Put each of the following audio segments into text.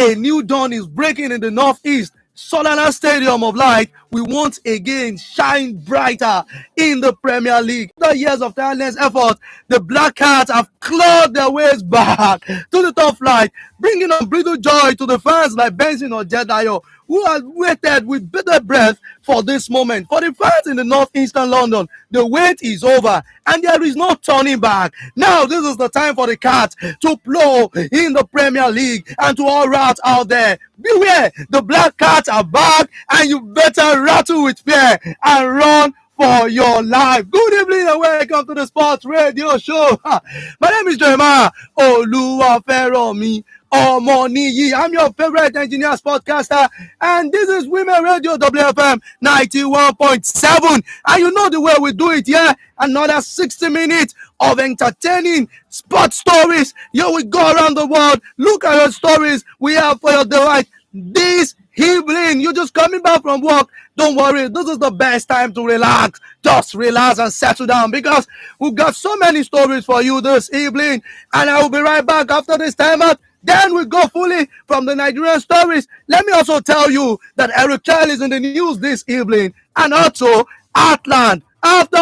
A new dawn is breaking in the northeast. Solana Stadium of Light will once again shine brighter in the Premier League. After years of tireless effort, the Black Cats have clawed their ways back to the top flight, bringing unbridled joy to the fans like Benson or Jediyo, who have waited with bated breath for this moment. For the fans in the northeastern London, the wait is over and there is no turning back. Now this is the time for the Cats to blow in the Premier League, and to all rats out there, beware, the Black Cats are back and you better rattle with fear and run for your life. Good evening and welcome to the Sports Radio Show. My name is Jeremiah Oluwaferomi Omoniyi. I'm your favorite engineer, sportcaster, and this is Women Radio WFM 91.7. And you know the way we do it, yeah? Another 60 minutes of entertaining sports stories. Here we go around the world. Look at the stories we have for your delight this evening. You're just coming back from work. Don't worry, this is the best time to relax. Just relax and settle down, because we've got so many stories for you this evening. And I will be right back after this time out. Then we go fully from the Nigerian stories. Let me also tell you that Eric Child is in the news this evening, and also Atlant. After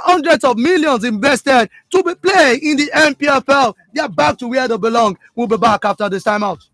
hundreds of millions invested to be playing in the NPFL, they are back to where they belong. We'll be back after this time out.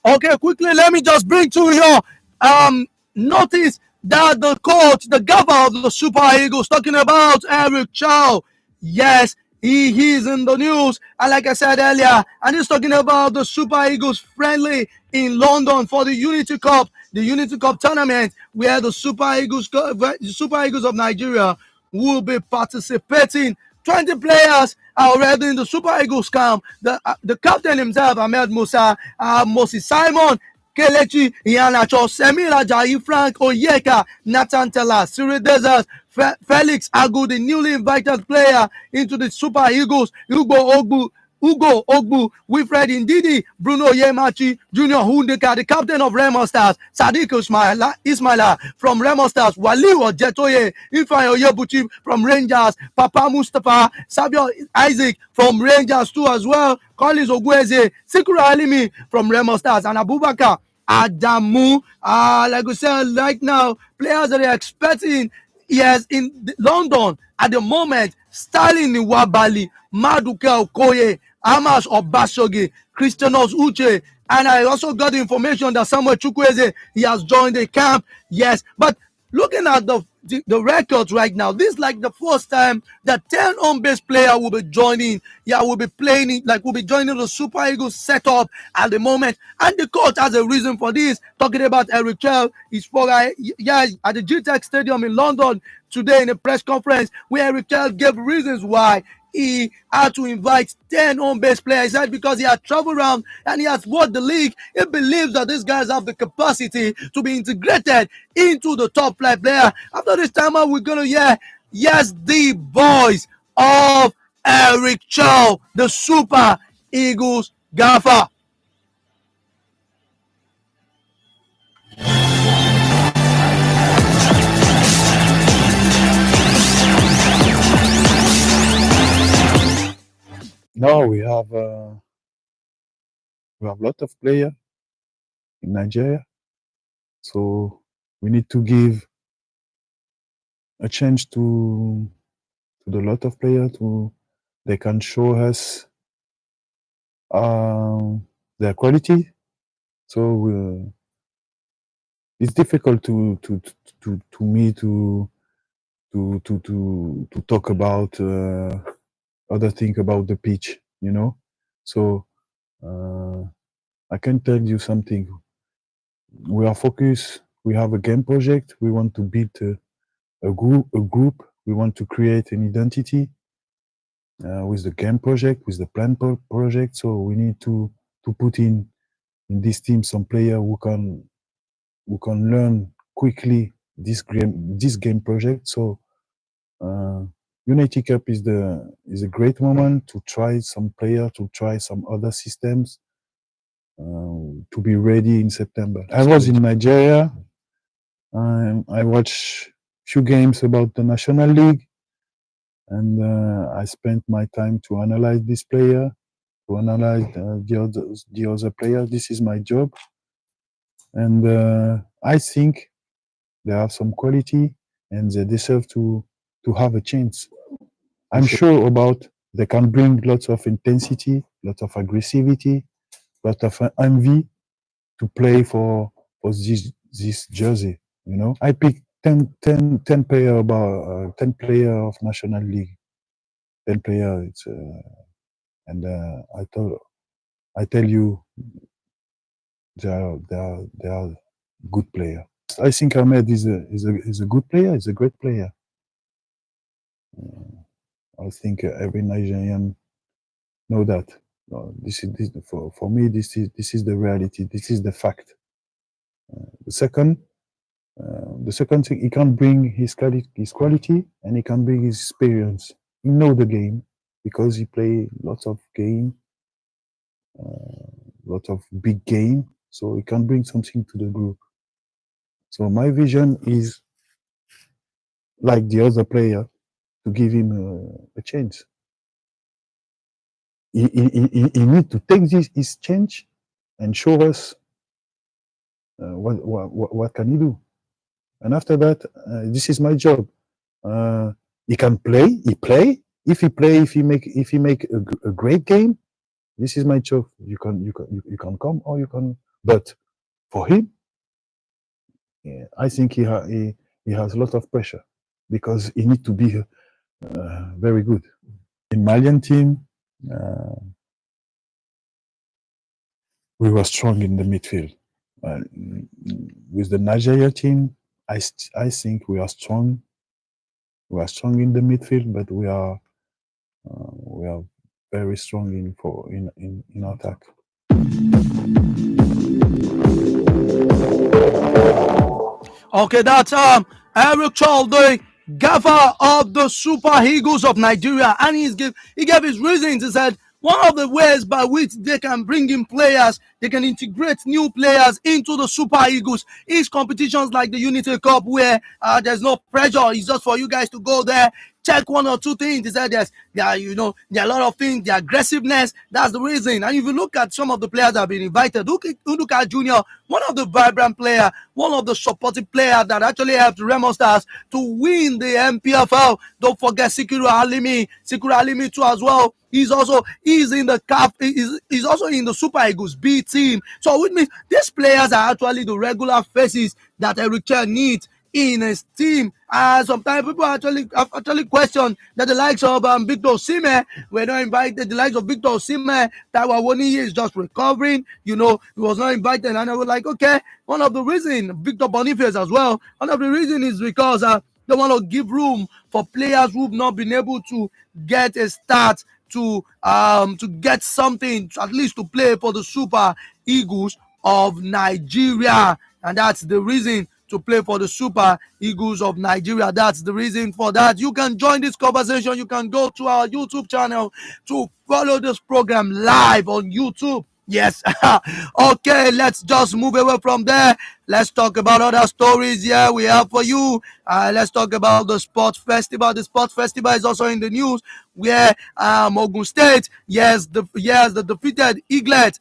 Okay, quickly, let me just bring to your notice that the coach, the governor of the Super Eagles, talking about Eric Chow. Yes, he is in the news. And like I said earlier, and he's talking about the Super Eagles friendly in London for the Unity Cup tournament, where the Super Eagles of Nigeria will be participating. 20 players are already in the Super Eagles camp. The captain himself, Ahmed Musa, Moses Simon, Kelechi Iheanacho, Semira Ajayi, Frank Oyeka, Nathan Tella, Cyril Desert, Felix Agu, the newly invited player into the Super Eagles, Ugo Ogbu, Wilfred Ndidi, Bruno Yemachi, Junior Hundeka, the captain of Remo Stars, Sadiq Ismaila from Remo Stars, Waliu Jetoye, Ifeanyi Oyebuchi from Rangers, Papa Mustafa, Sabio Isaac from Rangers too as well, Collins Ogweze, Sikura Alimi from Remo Stars, and Abubakar Adamu. Like we said, right now, players that are expecting, yes, in London at the moment, Sterling Nwabali, Maduka Okoye, Amash Obashogi, Christianos Uche, and I also got the information that Samuel Chukwueze, he has joined the camp. Yes, but looking at the records right now, this is like the first time that 10 home-based players will be joining. Yeah, will be joining the Super Eagles setup at the moment. And the coach has a reason for this. Talking about Eric Chell, he's at the GTEC Stadium in London today in a press conference where Eric Chell gave reasons why he had to invite 10 home-based players. He said because he had traveled around and he has watched the league, he believes that these guys have the capacity to be integrated into the top flight player. After this time out, we're going to hear, yes, the voice of Eric Chow, the Super Eagles gaffer. No, we have a lot of players in Nigeria, so we need to give a chance to the lot of players they can show us their quality. So it's difficult to me to talk about other thing about the pitch, you know. So uh, I can tell you something. We are focused. We have a game project. We want to build a group. A group. We want to create an identity with the game project, with the plan project. So we need to put in this team some player who can learn quickly this game project. So uh, Unity Cup is a great moment to try some player, to try some other systems, to be ready in September. I was in Nigeria. I watched few games about the National League, and I spent my time to analyze this player, to analyze the other player. This is my job, and I think they have some quality, and they deserve to have a chance. I'm sure about they can bring lots of intensity, lots of aggressivity, lot of envy to play for this jersey. You know, I picked 10 player about 10 player of National League, 10 player. It's and I tell you they are good player. I think Ahmed is a good player. He's a great player. I think every Nigerian know that. This for me. This is the reality. This is the fact. The second, the second thing, he can bring his quality, and he can bring his experience. He know the game because he play lots of game, lot of big game. So he can bring something to the group. So my vision is like the other player to give him a chance. He need to take this his chance and show us what can he do. And after that, this is my job. He can play. He play. If he play, if he make a great game, this is my job. You can come or you can. But for him, yeah, I think he has a lot of pressure because he need to be very good. In Malian team, we were strong in the midfield. With the Nigeria team, I think we are strong. We are strong in the midfield, but we are very strong in attack. Okay, that's Eric Charles, the gaffer of the Super Eagles of Nigeria, and he gave his reasons. He said one of the ways by which they can bring in players, they can integrate new players into the Super Eagles is competitions like the Unity Cup, where there's no pressure. It's just for you guys to go there, check one or two things. He said there are a lot of things, the aggressiveness. That's the reason. And if you look at some of the players that have been invited, Uduka Junior, one of the vibrant player, one of the supportive players that actually helped Remo Stars to win the MPFL. Don't forget Sikiru Alimi too as well. He's in the CAF. He's also in the Super Eagles B team. So with me, these players are actually the regular faces that Eric Chen needs in his team. Sometimes people actually question that the likes of Victor Osimhen were not invited. The likes of Victor Osimhen, Taiwo Awoniyi is just recovering. He was not invited, and I was like, okay. One of the reasons, Victor Boniface as well. One of the reasons is because they want to give room for players who've not been able to get a start to get something, at least to play for the Super Eagles of Nigeria, and that's the reason to play for the Super Eagles of Nigeria. That's the reason for that. You can join this conversation. You can go to our YouTube channel to follow this program live on YouTube. Yes. Okay, let's just move away from there. Let's talk about other stories here we have for you. Let's talk about the sports festival. The sports festival is also in the news, where Ogun State, the defeated Eaglet,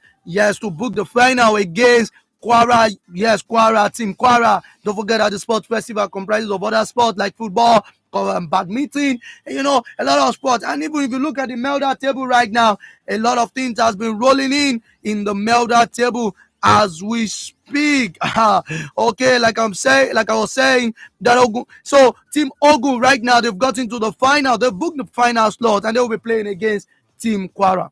to book the final against Kwara. Yes, Team Kwara. Don't forget that the sports festival comprises of other sports like football, badminton, a lot of sports. And even if you look at the Melda table right now, a lot of things has been rolling in the Melda table. as we speak. Okay, like I was saying, that Ogun. So Team Ogun right now they've got into the final. They've booked the final slot, and they will be playing against Team Kwara.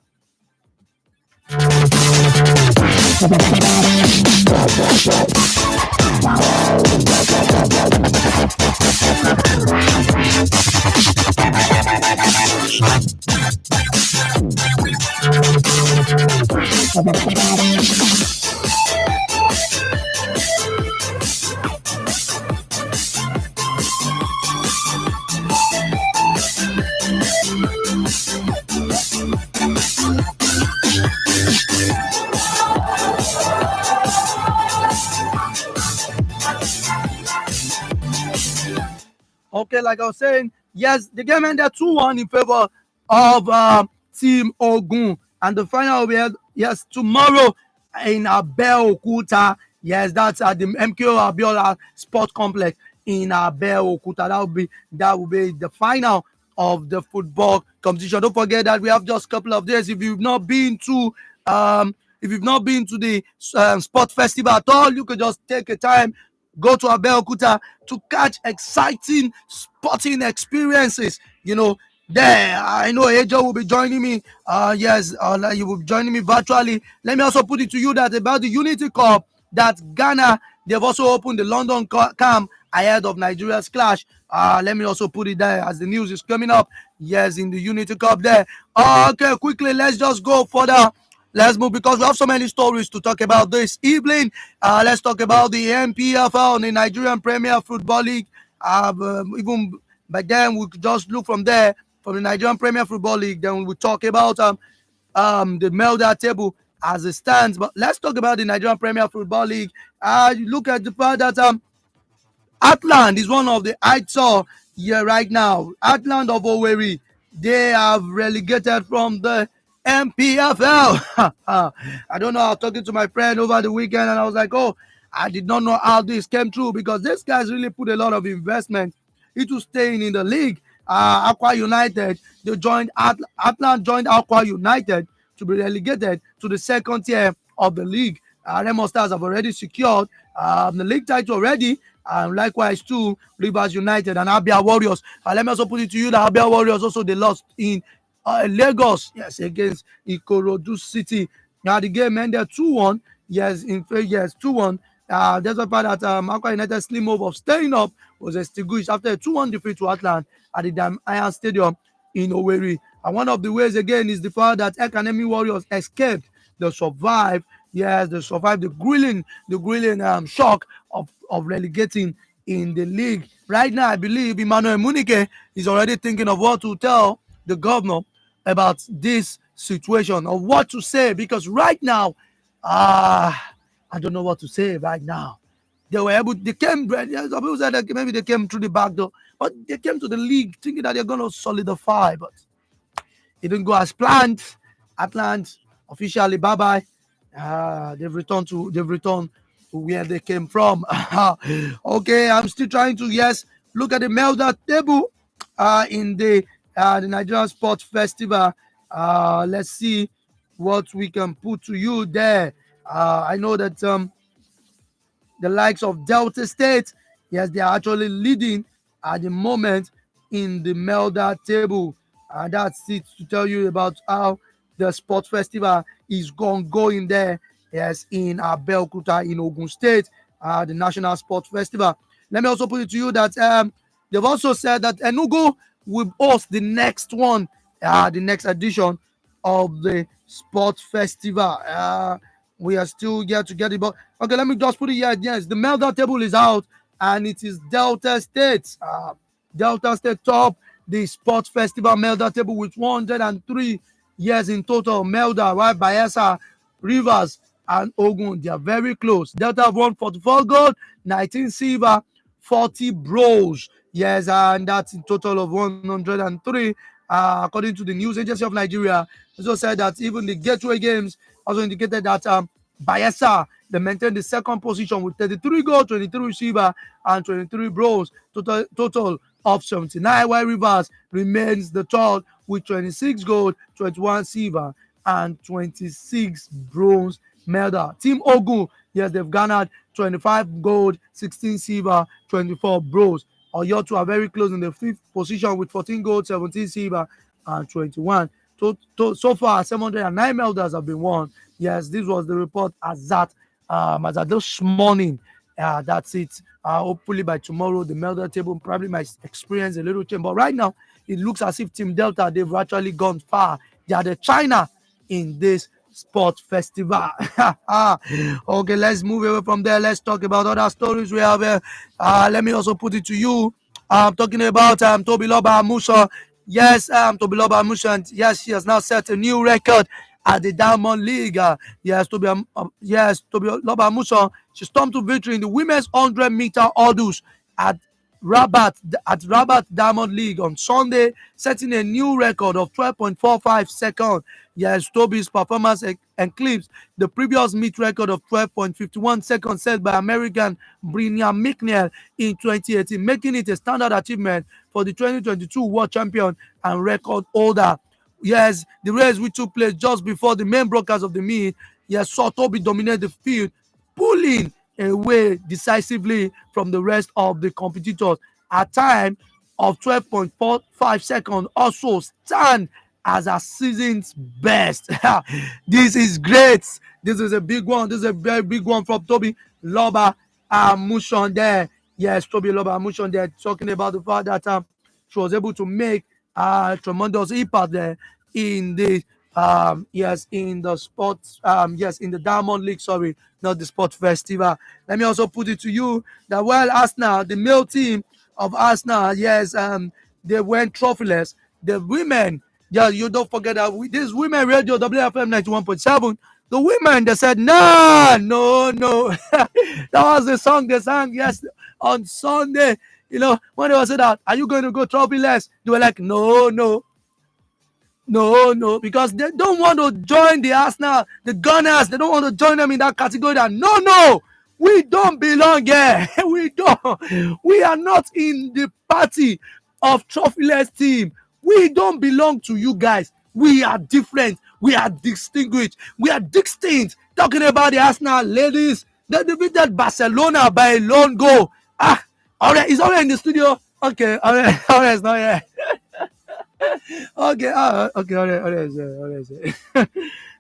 Okay, like I was saying, yes, the game ended 2-1 in favor of Team Ogun. And the final will be held, yes, tomorrow in Abeokuta. Yes, that's at the MKO Abiola Sport Complex in Abeokuta. That will be the final of the football competition. Don't forget that we have just a couple of days. If you've not been to the sport festival at all, you could just take a time, go to Abeokuta to catch exciting sporting experiences. There, I know Ajo will be joining me. Yes, you will be joining me virtually. Let me also put it to you that about the Unity Cup, that Ghana, they've also opened the London camp ahead of Nigeria's clash. Let me also put it there as the news is coming up. Yes, in the Unity Cup there. Okay, quickly, let's just go further. Let's move because we have so many stories to talk about this evening. Let's talk about the NPFL, the Nigerian Premier Football League. Even but then we could just look from there, from the Nigerian Premier Football League. Then we'll talk about the Melda table as it stands. But let's talk about the Nigerian Premier Football League. You look at the fact that Atland is one of the I saw here right now. Atland of Owerri, they have relegated from the MPFL. I don't know. I was talking to my friend over the weekend, and I was like, "Oh, I did not know how this came true because this guys really put a lot of investment into staying in the league." Aqua United, they joined Atlant joined Aqua United to be relegated to the second tier of the league. Remo Stars have already secured the league title already. Likewise, too, Rivers United and Abia Warriors. Let me also put it to you that Abia Warriors also they lost in Lagos, yes, against Ikorodu City. Now the game ended 2-1. Yes, 2-1. There's a part that Aqua United slim hope of staying up was extinguished after a 2-1 defeat to Atlant at the Dam Iron Stadium in Owerri. And one of the ways again is the fact that Academy Warriors escaped. They survived. Yes, they survived the grilling shock of relegating in the league. Right now, I believe Emmanuel Munike is already thinking of what to tell the governor about this situation or what to say because right now, I don't know what to say right now. They came, some people said that maybe they came through the back door, but they came to the league thinking that they're going to solidify, but it didn't go as planned. Atlant officially bye bye. They've returned to where they came from. Okay, I'm still trying to look at the Melda table in the Nigerian Sports Festival. Let's see what we can put to you there. I know that the likes of Delta State, yes, they are actually leading at the moment in the Melda table. And that's it to tell you about how the sports festival is going there, yes, in Abeokuta in Ogun State, the National Sports Festival. Let me also put it to you that they've also said that Enugu will host the next one, the next edition of the sports festival. We are still here to get it, but okay, let me just put it here. Yes, the Melda table is out, and it is Delta State. Delta State top the sports festival Melda table with 103 years in total. Melda, right? Bayelsa, Rivers, and Ogun, they are very close. Delta have won 44 gold, 19 silver, 40 bronze. Yes, and that's in total of 103. According to the News Agency of Nigeria, also said that even the Gateway Games also indicated that Bayelsa, they maintained the second position with 33 gold, 23 silver, and 23 bronze. Total of 79, while Rivers remains the third with 26 gold, 21 silver, and 26 bronze medal. Team Ogun, yes, they've garnered 25 gold, 16 silver, 24 bronze. Oyoto are very close in the fifth position with 14 gold, 17 silver, and 21. So far, 709 medals have been won. Yes, this was the report as at this morning. That's it. Hopefully by tomorrow, the medal table probably might experience a little change. But right now, it looks as if Team Delta, they've actually gone far. They are the China in this sports festival. Okay, let's move away from there. Let's talk about other stories we have here. Let me also put it to you. I'm talking about Tobiloba Musa. Yes, Tobiloba Musa. And yes, she has now set a new record at the Diamond League. Tobiloba Musa. She stormed to victory in the women's 100-meter hurdles at Rabat Diamond League on Sunday, setting a new record of 12.45 seconds. Yes, Toby's performance eclipsed the previous meet record of 12.51 seconds set by American Brianna McNeil in 2018, making it a standard achievement for the 2022 world champion and record holder. Yes, the race which took place just before the main broadcast of the meet, yes, saw Toby dominate the field, pulling away decisively from the rest of the competitors. A time of 12.45 seconds also stand as a season's best. This is great. This is a big one. This is a very big one from Toby Loba Mushon there. Yes, Toby Loba Mushon there, talking about the fact that she was able to make tremendous impact there in the in the sports in the Diamond League, sorry, not the sport festival. Let me also put it to you that while Arsenal, the male team of Arsenal, yes, they went trophyless. The women, yeah, you don't forget that this women radio WFM 91.7. The women, they said, nah, no. That was the song they sang, yes, on Sunday. You know, when they were said that, are you going to go trophyless? They were like, no, because they don't want to join the Arsenal, the Gunners. They don't want to join them in that category. That no, we don't belong here. We don't. We are not in the party of trophyless team. We don't belong to you guys. We are different. We are distinguished. We are distinct. Talking about the Arsenal ladies, they defeated Barcelona by a lone goal. Alright, is already in the studio. Okay, alright, it's not here. Okay, all right.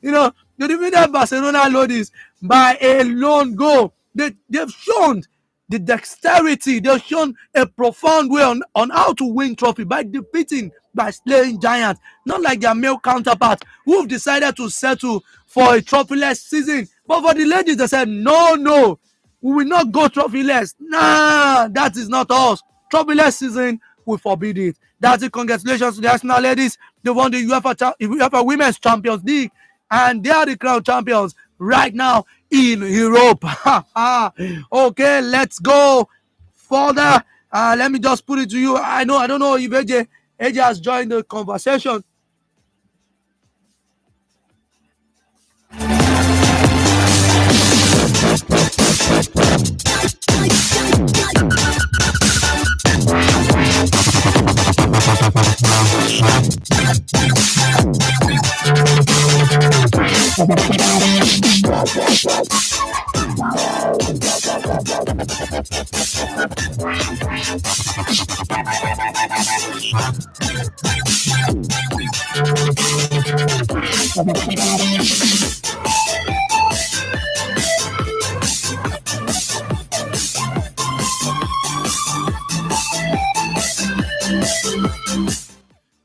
You know, the defeated Barcelona ladies by a lone goal. They've shown the dexterity. They've shown a profound way on how to win trophy by defeating, by slaying giants. Not like their male counterparts who've decided to settle for a trophyless season. But for the ladies, they said, no, we will not go trophyless. Nah, that is not us. Trophyless season, we forbid it. That's it. Congratulations to the Arsenal ladies. They won the UEFA Women's Champions League, and they are the crown champions right now in Europe. Okay, let's go further. Let me just put it to you. I don't know if AJ has joined the conversation.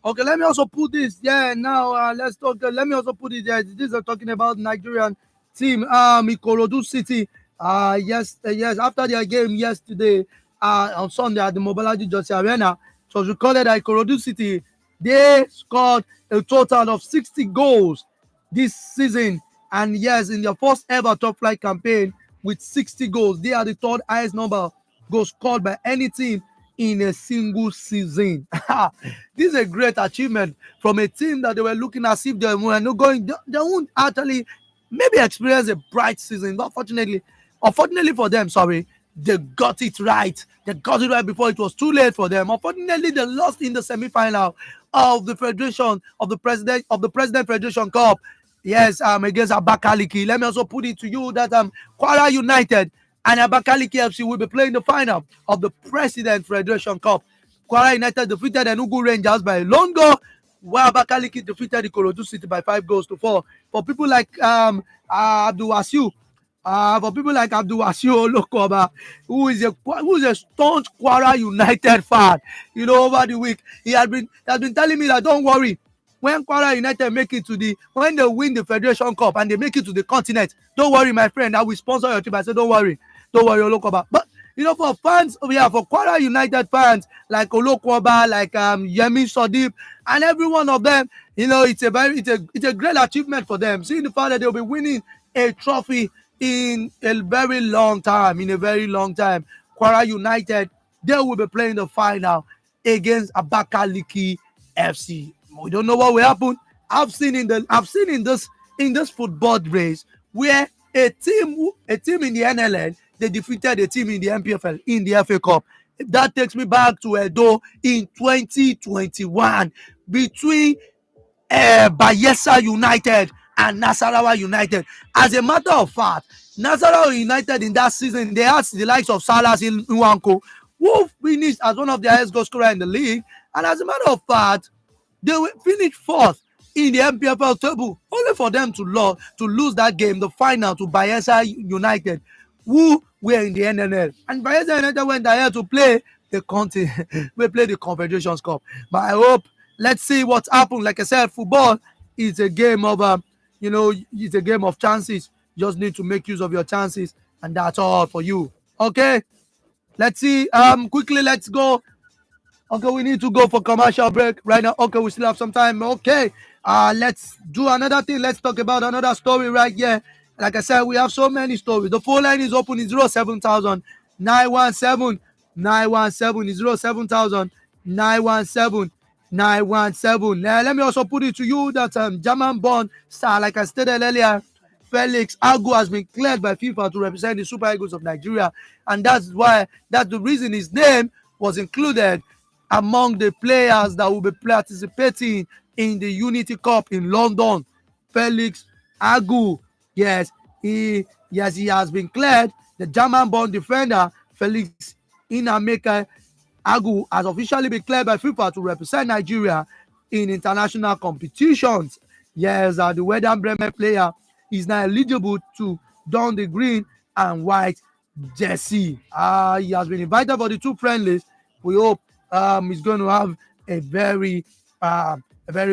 Okay, let me also put this. Yeah, now let's talk. Let me also put it there. This is talking about Nigerian team, Ikorodu City. Yes. After their game yesterday, on Sunday at the Mobolaji Josi Arena, it was recorded that Ikorodu City they scored a total of 60 goals this season, and yes, in their first ever top flight campaign with 60 goals, they are the third highest number goals scored by any team in a single season. This is a great achievement from a team that they were looking as if they were not going, they won't actually maybe experience a bright season, but unfortunately for them, sorry, they got it right. They got it right before it was too late for them. Unfortunately, they lost in the semi-final of the President Federation Cup. Yes, against Abakaliki. Let me also put it to you that Kwara United and Abakaliki FC will be playing the final of the President Federation Cup. Kwara United defeated Enugu Rangers by a lone goal, while Abakaliki defeated the Ikorodu City by 5 goals to 4. For people like Abdul Wasiu, for people like Abdul Wasiu Olokoba, who is a staunch Kwara United fan, over the week he has been telling me that don't worry, when Kwara United make it to when they win the Federation Cup and they make it to the continent, don't worry, my friend, I will sponsor your team. I said, don't worry, Olokoba. But for fans, for Kwara United fans like Olokoba, like Yemi Sodip, and every one of them, it's a great achievement for them. Seeing the fact that they'll be winning a trophy in a very long time, Kwara United, they will be playing the final against Abakaliki FC. We don't know what will happen. I've seen in this football race where a team in the NLN, they defeated a team in the MPFL in the FA Cup. That takes me back to Edo in 2021 between Bayelsa United and Nasarawa United. As a matter of fact, Nasarawa United in that season, they had the likes of Salas in Nwanko, who finished as one of the highest goal scorers in the league. And as a matter of fact, they will finish fourth in the MPFL table, only for them to lose that game, the final, to Bayelsa United, who were in the NNL. And Bayelsa United went ahead to play we play the Confederations Cup. But I hope, let's see what happens. Like I said, football is a game of it's a game of chances. You just need to make use of your chances, and that's all for you. Okay, let's see. Quickly, let's go. Okay, we need to go for commercial break right now. Okay, we still have some time. Okay, let's do another thing. Let's talk about another story right here. Like I said, we have so many stories. The phone line is open. It's 07000 917 917 07000 917 917. Now, let me also put it to you that German born star, like I stated earlier, Felix Agu has been cleared by FIFA to represent the Super Eagles of Nigeria, and that's the reason his name was included among the players that will be participating in the Unity Cup in London. Felix Agu, he has been cleared. The German-born defender Felix Inameka Agu has officially been cleared by FIFA to represent Nigeria in international competitions. Yes, the Werder Bremen player is now eligible to don the green and white jersey. He has been invited for the two friendlies. We hope he's going to have a very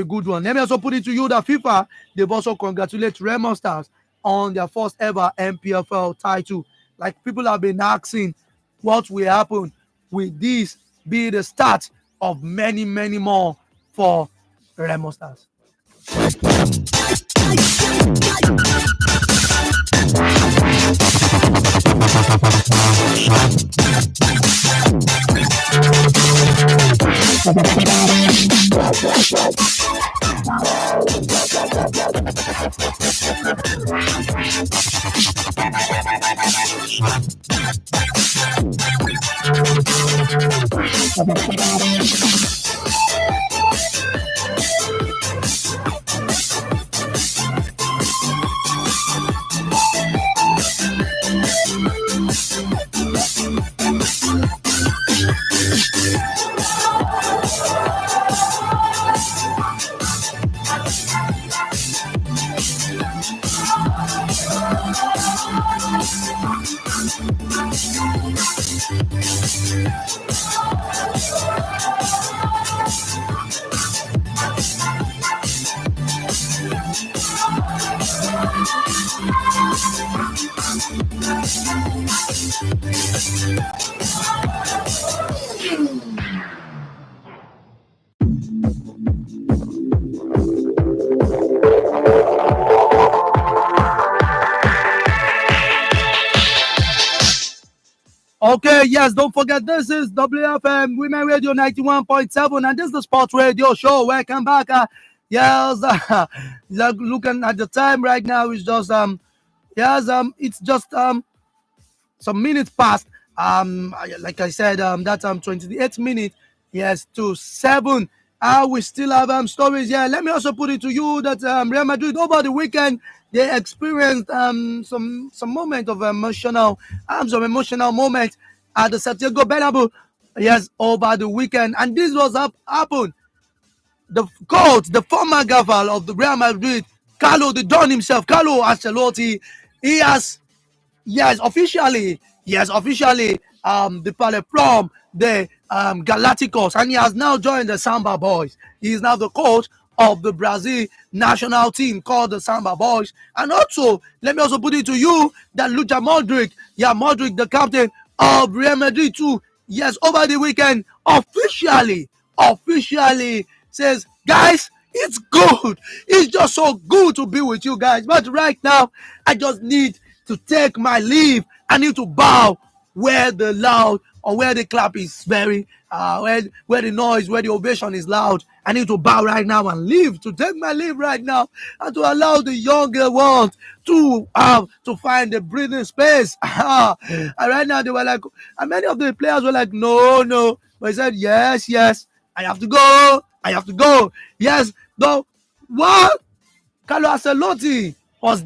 good one. Let me also put it to you that FIFA, they've also congratulated Remo Stars on their first ever MPFL title. Like, people have been asking what will happen with this be the start of many, many more for Remo Stars. Okay, yes, don't forget, this is WFM Women Radio 91.7, and this is the Sports Radio Show. Welcome back. Yes, looking at the time right now, it's just some minutes past. Like I said, that's 28 minutes. Yes, to 7. We still have stories here. Let me also put it to you that Real Madrid over the weekend they experienced some moment of some emotional moment at the Santiago Bernabeu. Yes, over the weekend, and this was happened. The coach, the former governor of the Real Madrid, Carlo the Don himself, Carlo Ancelotti, he has officially departed from the Galacticos, and he has now joined the Samba Boys. He is now the coach of the Brazil national team called the Samba Boys. And also, let me also put it to you that Luka Modric, Modric, the captain of Real Madrid too, yes, over the weekend, officially says, guys, it's good. It's just so good to be with you guys. But right now, I just need to take my leave. I need to bow where the loud or where the clap is very, where the noise, where the ovation is loud. I need to bow right now and leave, to take my leave right now, and to allow the younger ones to find the breathing space. And right now they were like, and many of the players were like, no, no. But he said, yes, I have to go. I have to go. Yes, no. What? Carlo Ancelotti was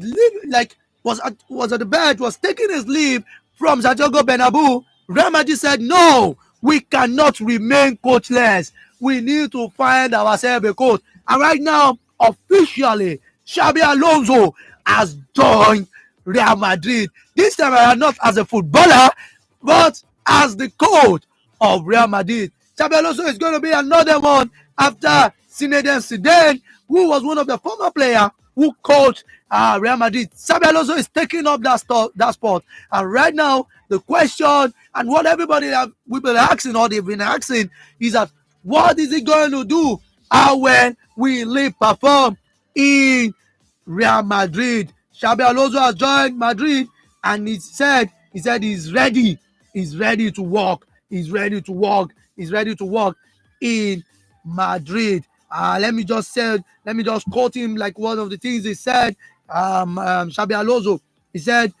was at the bench, was taking his leave from Santiago Bernabeu. Real Madrid said, "No, we cannot remain coachless. We need to find ourselves a coach." And right now, officially, Xabi Alonso has joined Real Madrid. This time, not as a footballer, but as the coach of Real Madrid. Xabi Alonso is going to be another one after Zinedine Zidane, who was one of the former players who coached Real Madrid. Xabi Alonso is taking up that spot. And right now, the question and what everybody we've been asking or they've been asking is that what is he going to do? How well will he perform in Real Madrid? Xabi Alonso has joined Madrid, and he said he's ready. He's ready to work. He's ready to work. He's ready to work in Madrid. Let me just quote him like one of the things he said. Xabi Alonso, he said,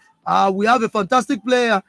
"We have a fantastic player.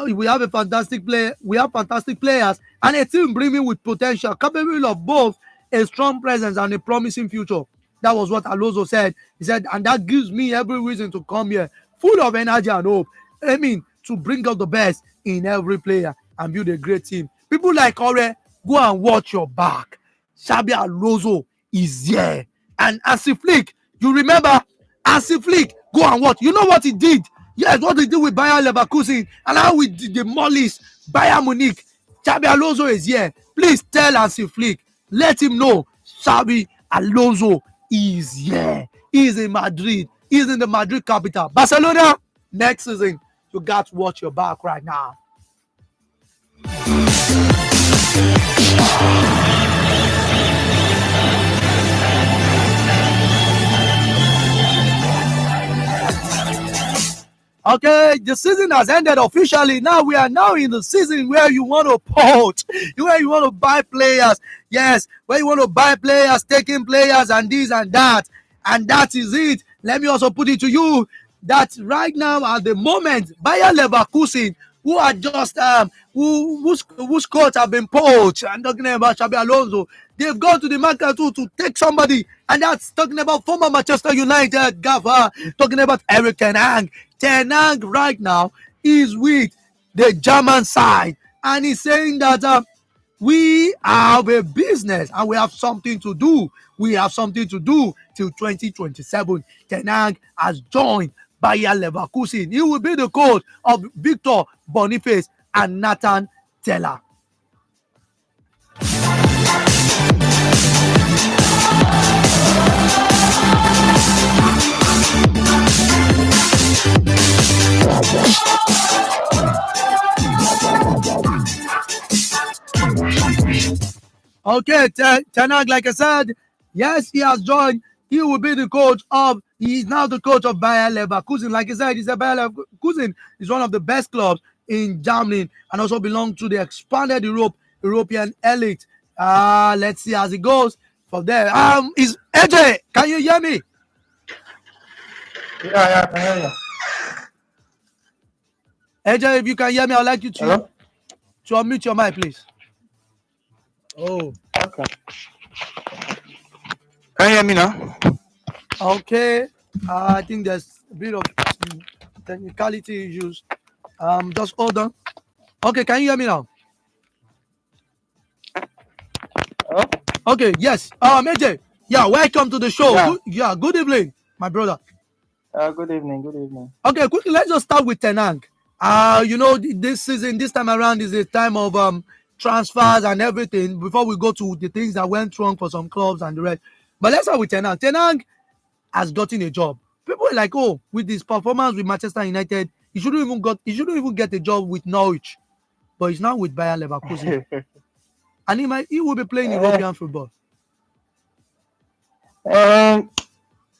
We have fantastic players and a team brimming with potential, capable of both a strong presence and a promising future." That was what Alonso said. He said, and that gives me every reason to come here, full of energy and hope. I mean, to bring out the best in every player and build a great team. People like Ore, go and watch your back. Xabi Alonso is here. And Hansi Flick, you remember Hansi Flick, go and watch. You know what he did? Yes, what he did with Bayer Leverkusen and how we demolish Bayern Munich. Xabi Alonso is here. Please tell Hansi Flick, let him know Xabi Alonso is here. He's in Madrid. He's in the Madrid capital. Barcelona, next season, you got to watch your back right now. Okay, the season has ended officially. Now we are now in the season where you want to poach, where you want to buy players. Yes, where you want to buy players, taking players, and this and that. And that is it. Let me also put it to you that right now at the moment, Bayer Leverkusen, who are just whose coach have been poached. I'm talking about Xabi Alonso. They've gone to the market to take somebody, and that's talking about former Manchester United gaffer, talking about Eric Ten Hag. Ten Hag right now is with the German side, and he's saying that we have a business and we have something to do. We have something to do till 2027. Ten Hag has joined Bayer Leverkusen. He will be the coach of Victor Boniface and Nathan Teller. Okay, Ten Hag, like I said, yes, he has joined. He will be the coach of. He is now the coach of Bayer Leverkusen. Like I said, he's a Bayer Leverkusen is one of the best clubs in Germany and also belongs to the expanded European elite. Let's see as it goes from there. Is AJ? Can you hear me? Yeah, I can hear you. AJ, if you can hear me, I'd like you to Hello? unmute your mic, please. Oh. Okay. Can you hear me now? Okay. I think there's a bit of technicality issues. Just hold on. Okay, can you hear me now? Oh, Okay, yes. AJ. Yeah, welcome to the show. yeah. Good. Yeah, good evening, my brother. Good evening. Good evening. Okay, quickly, let's just start with Tenang. This season, this time around, is a time of transfers and everything. Before we go to the things that went wrong for some clubs and the rest, but let's start with Tenang. Tenang has gotten a job. People are like, oh, with his performance with Manchester United, he shouldn't even get a job with Norwich, but he's now with Bayer Leverkusen, and he will be playing uh, European football. um,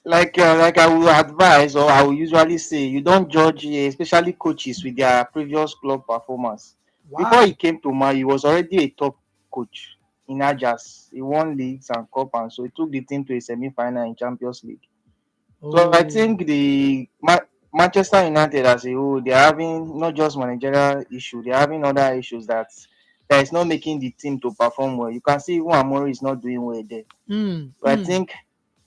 like I will advise, or I will usually say, you don't judge, especially coaches, with their previous club performance. Before he Why? came to Man, he was already a top coach in Ajax. He won leagues and cup, and so he took the team to a semi-final in Champions League. So I Oh, think Manchester United as a whole, they're having not just managerial issue, they're having other issues that is not making the team to perform well. You can see even Amori is not doing well there. mm, So I mm, think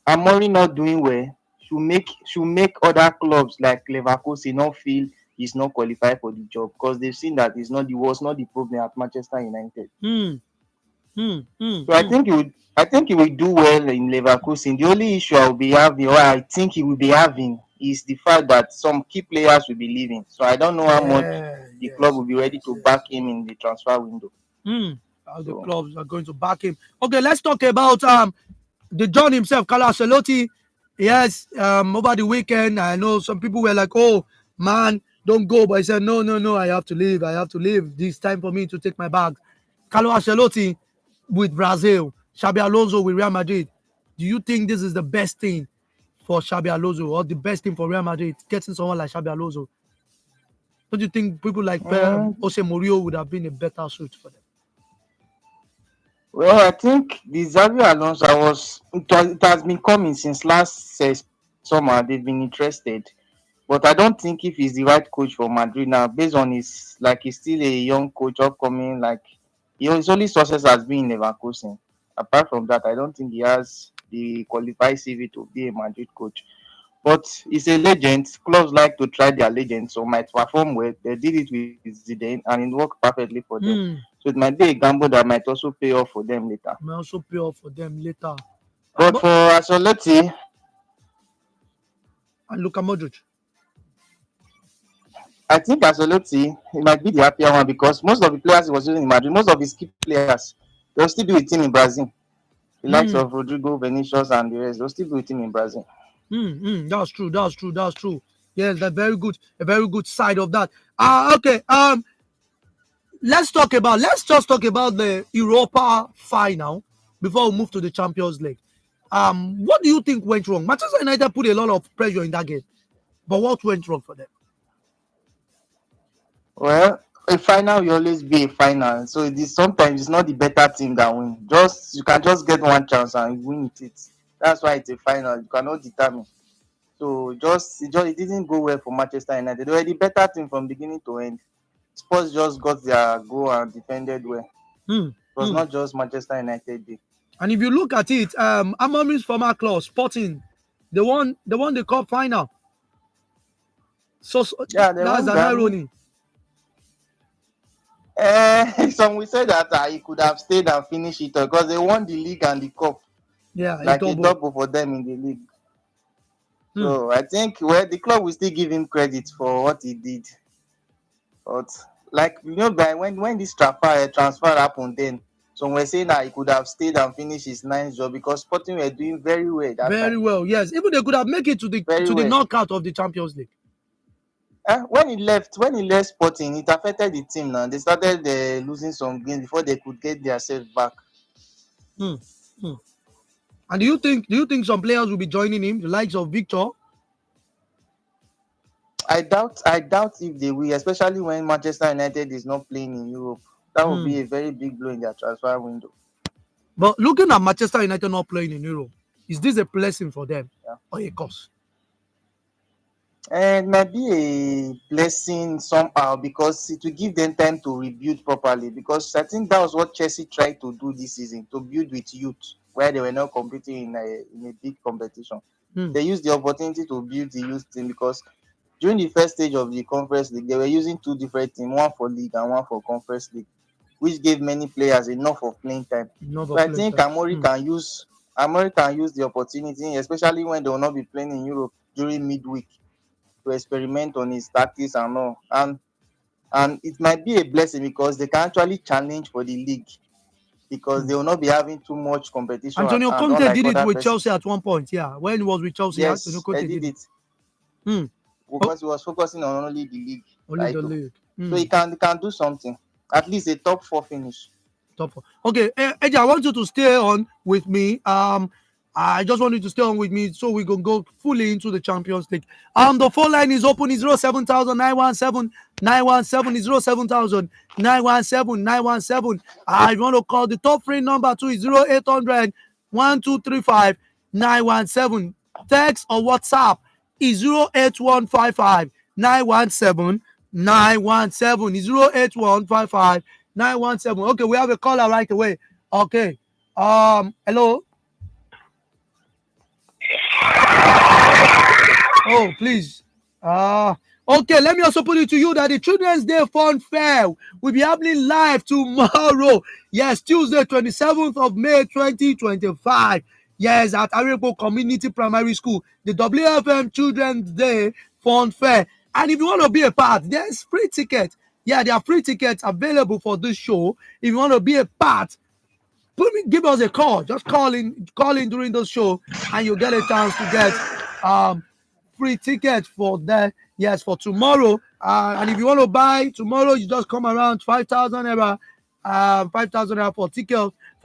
Amori not doing well should make other clubs like Leverkusen not feel he's not qualified for the job, because they've seen that was not the problem at Manchester United. mm, mm, mm, So I mm. think he will do well in Leverkusen. The only issue I will be having, or I think he will be having, is the fact that some key players will be leaving. So I don't know how much Yeah, the club yes, will be ready yes, to back yes. him in the transfer window. How the So clubs are going to back him. Okay, let's talk about the John himself, Carlo Ancelotti. Yes, over the weekend, I know some people were like, "Oh man, don't go," but he said, "No, no, no, I have to leave. I have to leave. This time for me to take my bag." Carlo Ancelotti with Brazil, Xabi Alonso with Real Madrid. Do you think this is the best thing for Xabi Alonso or the best thing for Real Madrid? Getting someone like Xabi Alonso. Don't you think people like mm, Jose Mourinho would have been a better suit for them? well, I think the Xavi Alonso it has been coming since last summer. They've been interested, but I don't think if he's the right coach for Madrid now, based on he's still a young coach upcoming. Like his only success has been in Leverkusen. Apart from that, I don't think he has the qualified CV to be a Madrid coach. But he's a legend. Clubs like to try their legends, so might perform well. They did it with Zidane, and it worked perfectly for them. Hmm. So it might be a gamble that might also pay off for them later. May also pay off for them later. But But for Ancelotti, and Luka Modric. I think Ancelotti he might be the happier one, because most of the players he was using in Madrid, most of his key players, they'll still be with him in Brazil. The likes of Hmm. Rodrigo, Vinicius, and the rest, they'll still be with him in Brazil. That's true. That's true. That's true. Yes, that's very good. A very good side of that. Okay. Let's just talk about the Europa final before we move to the Champions League. What do you think went wrong? Manchester United put a lot of pressure in that game, but what went wrong for them? Well, a final will always be a final. So sometimes it's not the better team that win. Just you can just get one chance and win it. That's why it's a final. You cannot determine. So it didn't go well for Manchester United. They were the better team from beginning to end. Spurs just got their goal and defended well. Hmm. It was Hmm. not just Manchester United day. And if you look at it, Amorim's former club, Sporting, they won the cup final. So Yeah, they that's won an them. irony. Some will say that he could have stayed and finished it because they won the league and the cup, Yeah, a like a double. double for them in the league. Hmm. So I think the club will still give him credit for what he did. But like by when this transfer happened, then some were saying that he could have stayed and finished his ninth job, because Sporting were doing very well that Very time. well. Yes, even they could have made it to the Very to the well. knockout of the Champions League. When he left Sporting, it affected the team. Now they started losing some games before they could get themselves back. Hmm. Hmm. And do you think some players will be joining him, the likes of Victor? I doubt if they will, especially when Manchester United is not playing in Europe. That would Hmm. be a very big blow in their transfer window. But looking at Manchester United not playing in Europe, is this a blessing for them Yeah. or a curse? And it might be a blessing somehow because it will give them time to rebuild properly. Because I think that was what Chelsea tried to do this season, to build with youth where they were not competing in a big competition. Hmm. They used the opportunity to build the youth team because during the first stage of the conference league, they were using two different teams, one for league and one for conference league, which gave many players enough of playing time. Not So of I playing think time. Hmm. Amori can use the opportunity, especially when they will not be playing in Europe during midweek, to experiment on his tactics and all. And it might be a blessing because they can actually challenge for the league because Hmm. they will not be having too much competition at Antonio hand, Conte unlike did it other with Chelsea persons. at one point. Yeah, when he was with Chelsea, Antonio Yes, I Conte did did it. it Hmm. Oh, because he was focusing on only the league only the title. league. So Hmm. he can do something, at least a top four finish. Top four. Okay, Eddie, I want you to stay on with me. I just want you to stay on with me so we can go fully into the Champions League. The phone line is open. Is 07000 is 07000 I want to call the top free number too is 0800 Text or WhatsApp is 08155 is 08155 Okay, we have a caller right away. Okay. Hello. Oh, please. Okay, let me also put it to you that the Children's Day Fun Fair will be happening live tomorrow. Yes, Tuesday, 27th of May, 2025. Yes, at Arepo Community Primary School, the WFM Children's Day Fun Fair. And if you want to be a part, there's free tickets. Yeah, there are free tickets available for this show. If you want to be a part, give us a call. Just call in during the show, and you'll get a chance to get um free ticket for that. Yes, for tomorrow. And if you want to buy tomorrow, you just come around 5,000 naira, 5,000 naira for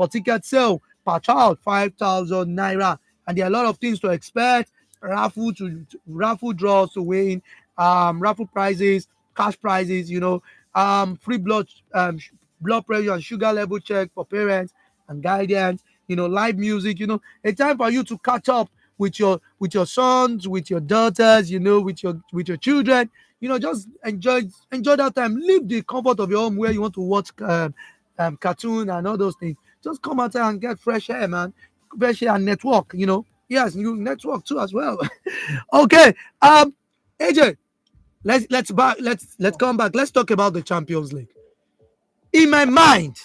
ticket sale per child, 5,000 naira. And there are a lot of things to expect. Raffle draws to win, raffle prizes, cash prizes. Free blood pressure and sugar level check for parents and guidance, live music, a time for you to catch up with your sons, with your daughters, with your children, just enjoy that time. Leave the comfort of your home where you want to watch cartoon and all those things. Just come out there and get fresh air, man. Fresh air and network, Yes, you network too as well. Okay. AJ, let's come back. Let's talk about the Champions League. In my mind,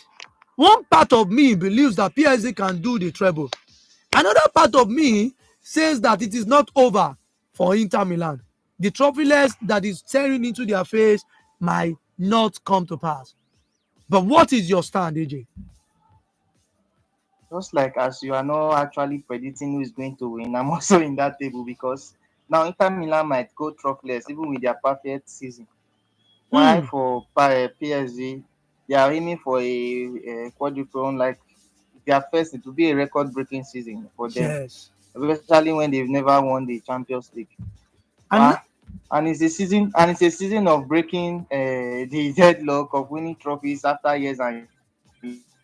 one part of me believes that PSG can do the treble. Another part of me says that it is not over for Inter Milan. The trophyless that is staring into their face might not come to pass. But what is your stand, AJ? Just like as you are not actually predicting who is going to win, I'm also in that table because now Inter Milan might go trophyless even with their perfect season. While Hmm. for PSG, they are aiming for a quadruple, like their first, it will be a record-breaking season for them, Yes. especially when they've never won the Champions League. And Wow. And it's a season of breaking the deadlock of winning trophies after years and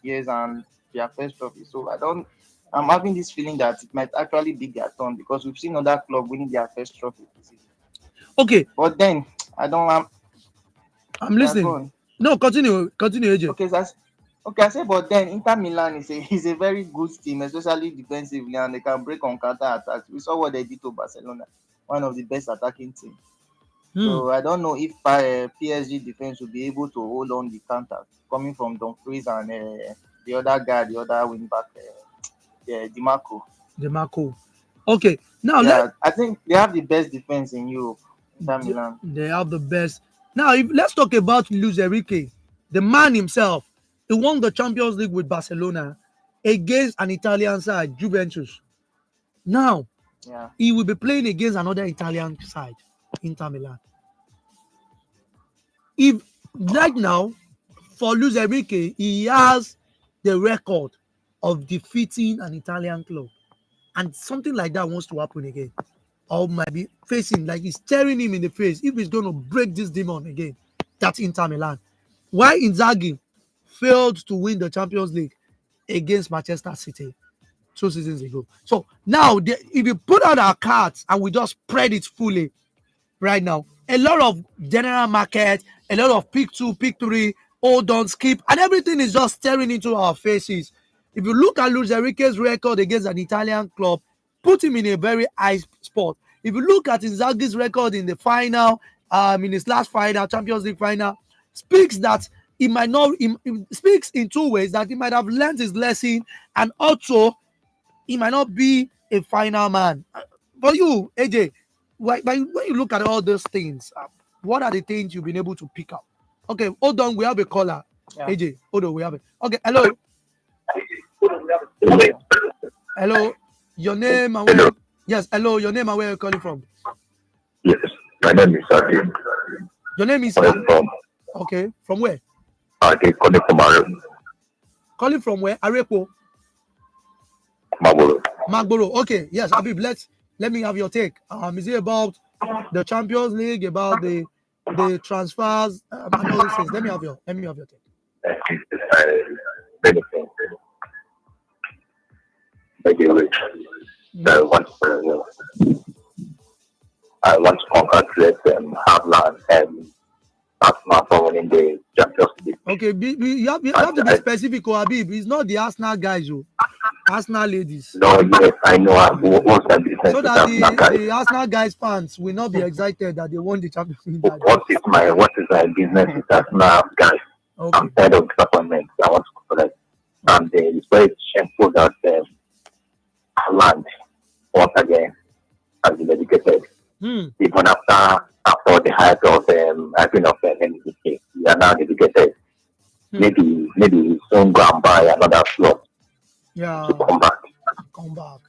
years and their first trophy. So I'm having this feeling that it might actually be their turn because we've seen other club winning their first trophy this season. okay, But then I don't. I'm Yeah, go listening. on. No, continue, AJ. Okay, so okay, I say, but then Inter Milan is a very good team, especially defensively, and they can break on counter attacks. We saw what they did to Barcelona, one of the best attacking teams. Hmm. So I don't know if PSG defense will be able to hold on the counter coming from Dumfries and the other guy, the other wing back, yeah, Dimarco. DeMarco. Okay, now Yeah, I think they have the best defense in Europe, Inter they, Milan. they have the best. Now, let's talk about Luis Enrique, the man himself. He won the Champions League with Barcelona against an Italian side, Juventus. Now, Yeah, he will be playing against another Italian side, Inter Milan. If right now, for Luis Enrique, he has the record of defeating an Italian club, and something like that wants to happen again, or might be facing like he's staring him in the face. If he's going to break this demon again, that's Inter Milan. Why Inzaghi failed to win the Champions League against Manchester City 2 seasons ago. So now, if you put out our cards and we just spread it fully, right now. A lot of general market, a lot of pick two, pick three, hold on, skip, and everything is just staring into our faces. If you look at Luis Enrique's record against an Italian club, put him in a very high spot. If you look at Inzaghi's record in the final, in his last final, Champions League final, speaks that he might not. He speaks in two ways that he might have learned his lesson, and also he might not be a final man. For you, AJ, when you look at all those things, what are the things you've been able to pick up? Okay, hold on, we have a caller. Yeah. AJ, hold on, we have it. Okay, hello. Hello, your name and where? Yes, hello, your name and where you're calling from? Yes, my name is Adi. Your name is I'm from okay. From where? Adi calling from Calling from where? Arepo, Mabolo. Magboro. Okay, yes, Habib. Let me have your take. Is it about the Champions League, about the transfers, and all these things? Let me have your take. I think it's benefit. Maybe I want to congratulate Havland and Arsenal for winning the Champions League. Okay, you have to be specific, Habib. It's not the Arsenal guys, oh. Arsenal ladies. No, yes, I know. What's the business So with that Arsenal guys? the Arsenal guys fans will not be excited that they won the Champions League. What is my business with Arsenal guys? Okay. I'm tired of disappointment. I want to correct. And it's very shameful that land once again has been educated. Even after the height of hyping of NCK, we are now dedicated. Maybe soon go and buy another slot Yeah. to come back. Come back.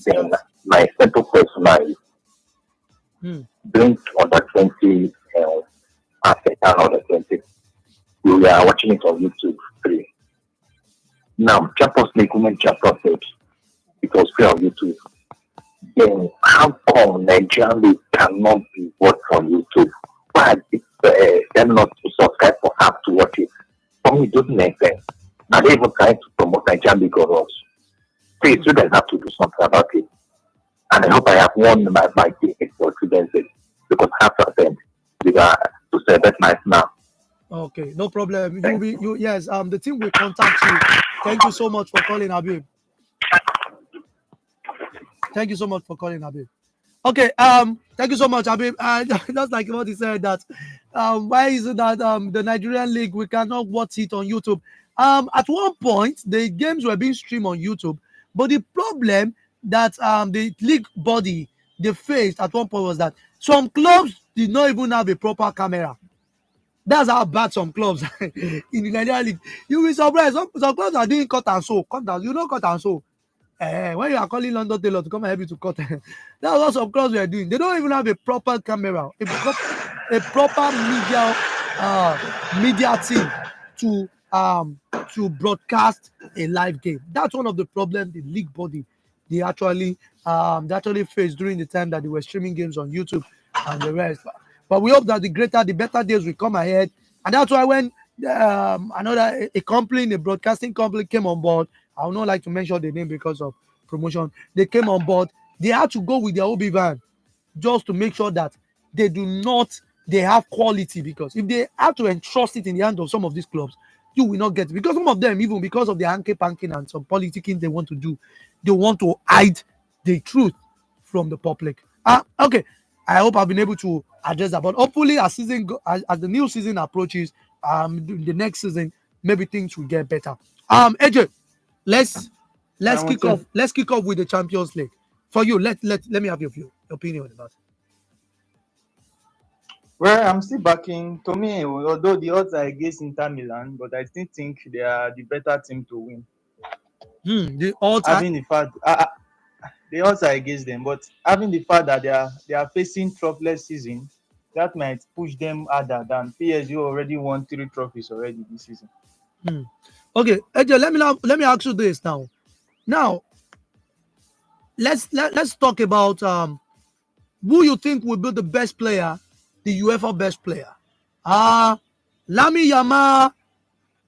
Then my simple question now is bring under 20 African under 20. We are watching it on YouTube free. Now Champions League, Women Champions League, it was free on YouTube. Then how come Nigerian League cannot be watched on YouTube? Why them not to subscribe for app to watch it? For me, it doesn't make sense. Are they even trying to promote Nigerian League or us? Please, you guys have to do something about it. And I hope I have won my ticket for students because half of them we are to celebrate nice now. Okay, no problem. Yes, the team will contact you. Thank you so much for calling, Habib. Thank you so much for calling, Habib. Okay, thank you so much, Habib. Just like what he said that why is it that the Nigerian League we cannot watch it on YouTube? At one point the games were being streamed on YouTube, but the problem that the league body they faced at one point was that some clubs did not even have a proper camera. That's how bad some clubs in the Nigerian League. You will be surprised. Some clubs are doing cut and sew. Cut and, you know, cut and sew. When you are calling London Taylor to come and help you to cut, that's what some clubs were doing. They don't even have a proper camera, a proper media team to broadcast a live game. That's one of the problems the league body they actually faced during the time that they were streaming games on YouTube and the rest. But we hope that the better days will come ahead, and that's why when a broadcasting company came on board. I would not like to mention the name because of promotion. They came on board. They had to go with their OB van just to make sure that they have quality, because if they have to entrust it in the hands of some of these clubs, you will not get it. Because some of them, even because of the hanky panking and some politicking they want to do, they want to hide the truth from the public. Okay. I hope I've been able to address that. But hopefully as the new season approaches, the next season, maybe things will get better. AJ, let's kick off. Let's kick off with the Champions League. For you, let me have your opinion about it. Well, I'm still backing. To me, although the odds are against Inter Milan, but I still think they are the better team to win. The odds having the fact the odds are against them, but having the fact that they are facing troughless season, that might push them harder than PSG already won 3 trophies already this season. Okay, AJ, let me ask you this now. Now, let's talk about who you think will be the best player, the UEFA best player. Lami Yamal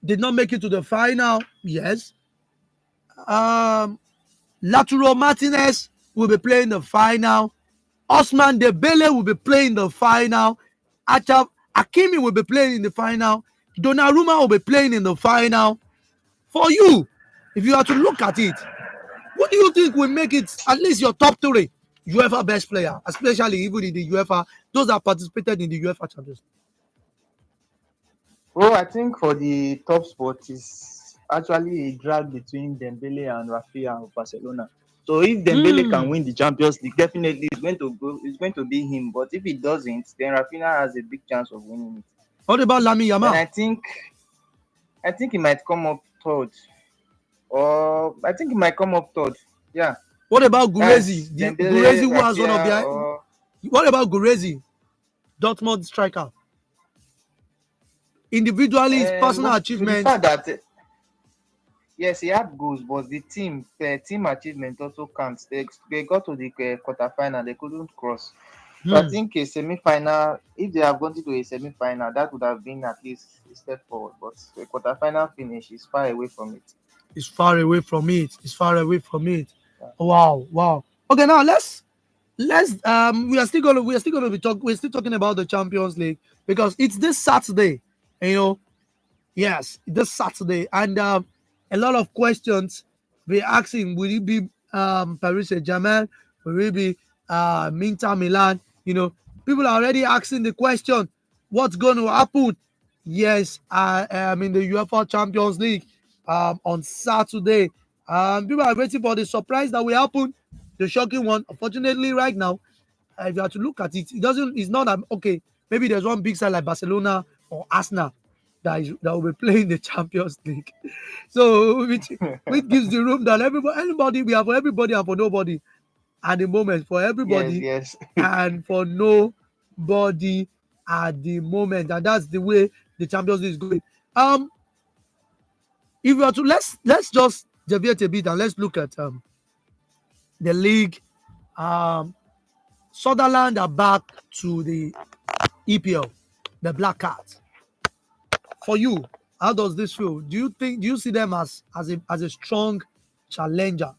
did not make it to the final. Yes. Lautaro Martinez will be playing the final. Osman Dembele will be playing the final. Achraf Hakimi will be playing in the final. Donnarumma will be playing in the final. For you, if you are to look at it, what do you think will make it at least your top three UEFA best player, especially even in the UEFA, those that participated in the UEFA Champions League? Well, I think for the top spot is actually a drag between Dembele and Rafinha of Barcelona. So if Dembele can Hmm. win the Champions League, definitely it's going to be him. But if he doesn't, then Rafinha has a big chance of winning it. What about Lamine Then Yamal? I think he might come up third, or I think he might come up third. Yeah, What about Gurezi? that's The Gurezi Dembele, who has one of Rafinha, their. or What about Gurezi, Dortmund striker? Individually, his personal with the achievements. fact that yes, he had goals, but the team achievement also counts. They got to the quarterfinal, they couldn't cross. So I Hmm. think a semi-final, if they have gone to a semi-final, that would have been at least a step forward. But a quarterfinal finish is far away from it. It's far away from it. It's far away from it. Yeah. Wow, wow. Okay, now let's we are still gonna be we're still talking about the Champions League because it's this Saturday. You know, yes, this Saturday, and a lot of questions be asking: will it be Paris Saint-Germain? Will it be Inter Milan? You know, people are already asking the question: what's going to happen? Yes, I am in the UEFA Champions League on Saturday. People are waiting for the surprise that will happen, the shocking one. Unfortunately, right now, if you have to look at it, it doesn't. It's not that okay. Maybe there's one big side like Barcelona or Arsenal that will be playing the Champions League. So which gives the room that anybody we have for everybody and for nobody at the moment, for Yes, everybody yes. and for nobody at the moment, and that's the way the Champions League is going. If you are to let's just deviate a bit and let's look at the league. Um, Sunderland are back to the EPL, the Black Cats. For you, how does this feel? Do you see them as a strong challenger?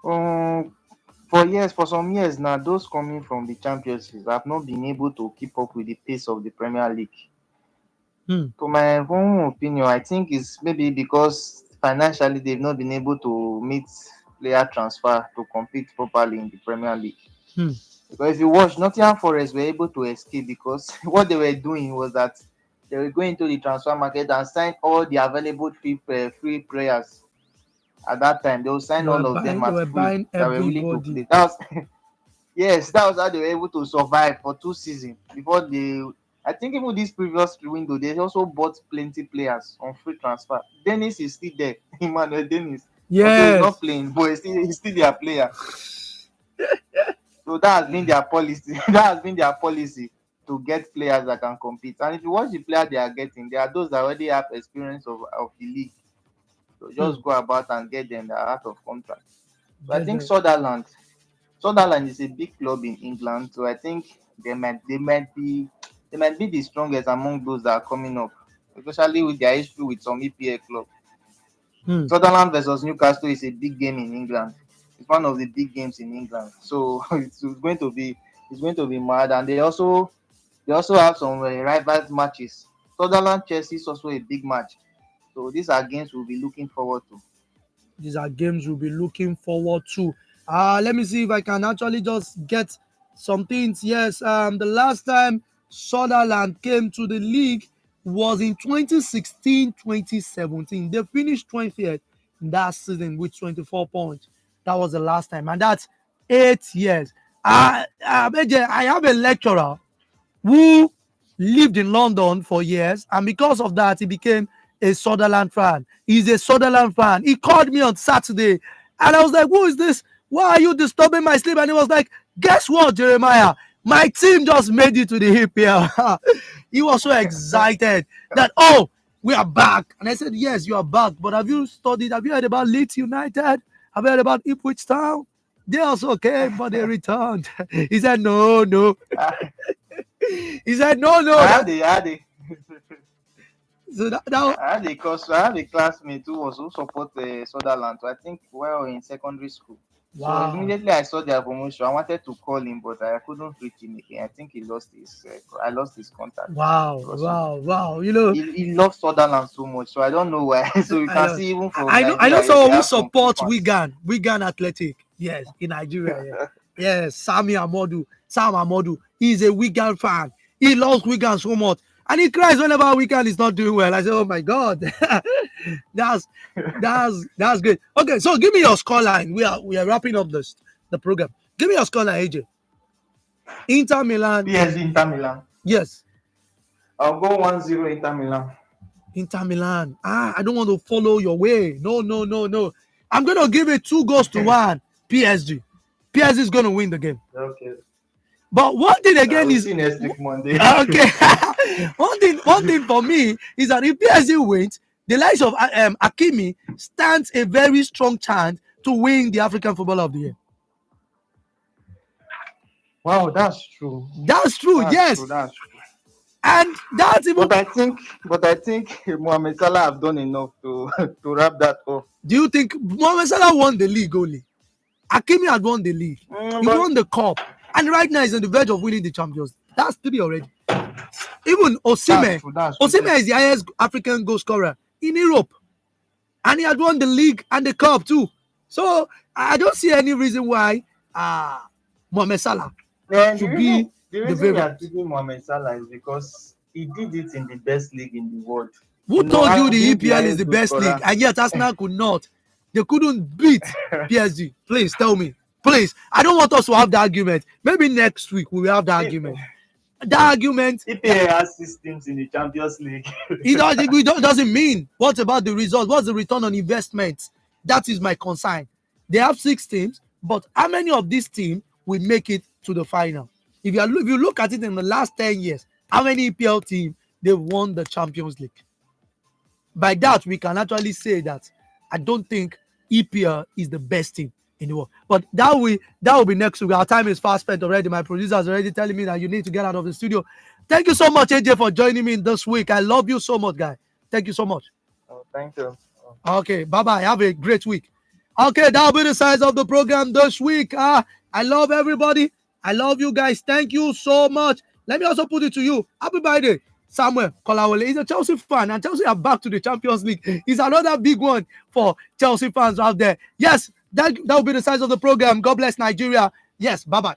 um, for some years now, those coming from the championships have not been able to keep up with the pace of the Premier League. Hmm. To my own opinion, I think it's maybe because financially they've not been able to meet player transfer to compete properly in the Premier League. Hmm. Because if you watch, Nottingham Forest were able to escape because what they were doing was that they were going to the transfer market and sign all the available free players at that time. They will sign all of them They at were free buying that were willing to everybody. play. That was yes, that was how they were able to survive for 2 seasons before they. I think even this previous window, they also bought plenty players on free transfer. Dennis is still there, Emmanuel Dennis, although he's not Yes. playing, but he's still their player. So that has been their policy. That has been their policy to get players that can compete. And if you watch the players they are getting, there are those that already have experience of the league. So Hmm. just go about and get them that are out of contract. So I Get think them. Sunderland is a big club in England. So I think they might be the strongest among those that are coming up, especially with their history with some EPL clubs. Hmm. Sunderland versus Newcastle is a big game in England. It's one of the big games in England. So it's going to be mad. And they also have some rivals matches. Sunderland Chelsea is also a big match. So these are games we'll be looking forward to. These are games we'll be looking forward to. Let me see if I can actually just get some things. Yes, the last time Sunderland came to the league was in 2016-2017. They finished 20th in that season with 24 points. That was the last time, and that's 8 years. I have a lecturer who lived in London for years, and because of that, he became a Sunderland fan. He's a Sunderland fan. He called me on Saturday, and I was like, "Who is this? Why are you disturbing my sleep?" And he was like, "Guess what, Jeremiah? My team just made it to the EPL." He was so excited that we are back. And I said, "Yes, you are back. But have you studied? Have you heard about Leeds United? Have you heard about Ipswich Town? They also came, but they returned." He said, "No, no." I, He said, "No, I no." had a I had a So that I had a classmate who support Sunderland. So I think well in secondary school. So Wow. immediately I saw their promotion, I wanted to call him, but I couldn't reach him again. I think he lost his, I lost his contact Wow. because Wow. Wow. You know, he loves Sutherland so much. So I don't know why. So you I can know. see even from I know Nigeria here, they someone who have some few supports fans. Wigan Athletic. Yes, in Nigeria. Yeah. Yes, Sam Amodu. He's a Wigan fan. He loves Wigan so much. And he cries whenever Wigan is not doing well. I say, oh my God. that's that's great. Okay, so give me your scoreline. We are wrapping up the program. Give me your scoreline, AJ. Inter Milan. PSG Inter Milan. Yes. I'll go 1-0 Inter Milan. Inter Milan. I don't want to follow your way. No, no, no, no. I'm going to give it 2-1 PSG. PSG is going to win the game. Okay. But one thing again We'll is see next week Monday. okay. one thing for me is that if PSG wins, the likes of Hakimi stands a very strong chance to win the African Footballer of the Year. Wow, that's true. That's true. That's Yes, true. That's true. and that's even. But I think Mohamed Salah have done enough to to wrap that up. Do you think Mohamed Salah won the league only? Hakimi had won the league. He But won the cup. And right now he's on the verge of winning the Champions. That's 3 already. Even that's true. That's true. Osimhen is the highest African goal scorer in Europe. And he had won the league and the cup too. So I don't see any reason why Mohamed Salah And should be the the reason we are favorite. picking Mohamed Salah is because he did it in the best league in the world. Who told you the Being the EPL is highest the goal best league scorer. and yet Arsenal could not? They couldn't beat PSG. Please tell me. Please. I don't want us to have the argument. Maybe next week we will have the argument. The argument EPL has 6 teams in the Champions League. doesn't mean what about the result? What's the return on investment? That is my concern. They have 6 teams, but how many of these teams will make it to the final? If you look at it in the last 10 years, how many EPL teams they've won the Champions League? By that, we can actually say that I don't think EPL is the best team in the world. But that will be next week. Our time is fast spent already. My producer is already telling me that you need to get out of the studio. Thank you so much, AJ, for joining me this week. I love you so much, guy. Thank you so much. Oh, thank you. Okay, bye-bye. Have a great week. Okay, that'll be the size of the program this week. I love everybody. I love you guys. Thank you so much. Let me also put it to you. Happy birthday, Samuel Kolawole. He's a Chelsea fan, and Chelsea are back to the Champions League. It's another big one for Chelsea fans out there. Yes, that will be the size of the program. God bless Nigeria. Yes, bye-bye.